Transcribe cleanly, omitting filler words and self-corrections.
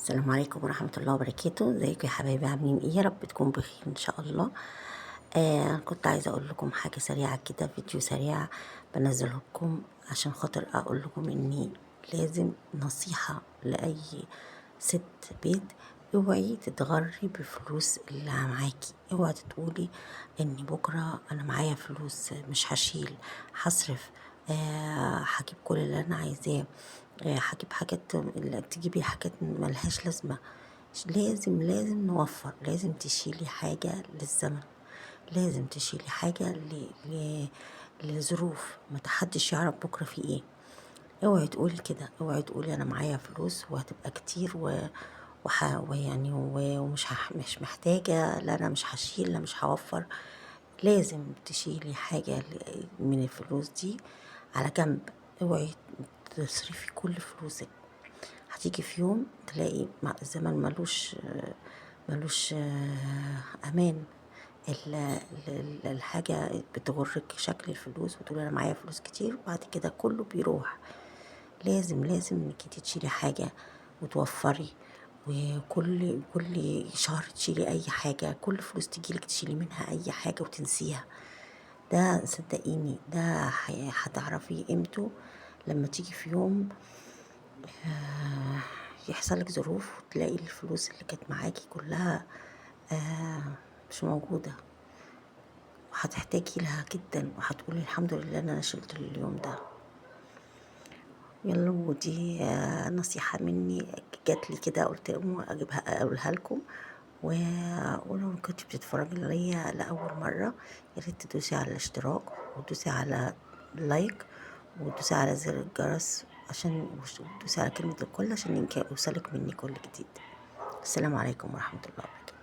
السلام عليكم ورحمة الله وبركاته. ازيكم يا حبايبي؟ عاملين ايه؟ يا رب تكونوا بخير ان شاء الله. كنت عايزة اقول لكم حاجة سريعة كده، فيديو سريع بنزله لكم عشان خاطر اقول لكم اني لازم نصيحة لأي ست بيت: اوعي تتغري بفلوس اللي معاكي. اوعي تقولي ان بكرة انا معايا فلوس مش هشيل، هصرف، هجيب كل اللي انا عايزاه، هجيب حاجات، تجيبي حاجات ملهاش لازمة. لازم نوفر، لازم تشيلي حاجة للزمن، لازم تشيلي حاجة لظروف ما تحدش يعرف بكرة في ايه. اوعي تقولي كده، اوعي تقولي انا معايا فلوس وهتبقى كتير ويعني مش محتاجة، لا انا مش هشيل، لا مش هوفر. لازم تشيلي حاجة من الفلوس دي على جنب. اوعي تصرفي كل فلوسك. هتيجي في يوم تلاقي الزمن ملوش امان. الحاجة بتغرك شكل الفلوس وتقول انا معايا فلوس كتير، وبعد كده كله بيروح. لازم انك انتي تشيلي حاجة وتوفري، وكل شهر تشيلي اي حاجة، كل فلوس تجيلك تشيلي منها اي حاجة وتنسيها. ده صدقيني، ده هتعرفي قيمته لما تيجي في يوم يحصلك ظروف وتلاقي الفلوس اللي كانت معاكي كلها آه مش موجودة، وهتحتاجي لها جدا، وهتقولي الحمد لله ان انا شلت اليوم ده. يلا، ودي نصيحة مني جاتلي كده، قلت اقولها لكم. ولو كنت بتتفرجي عليا لأول مرة، يا ريت تدوسي على الاشتراك، وتدوسي على لايك، وتدوسي على زر الجرس وتدوسي على كلمة الكل عشان يوصلك مني كل جديد. السلام عليكم ورحمة الله وبركاته.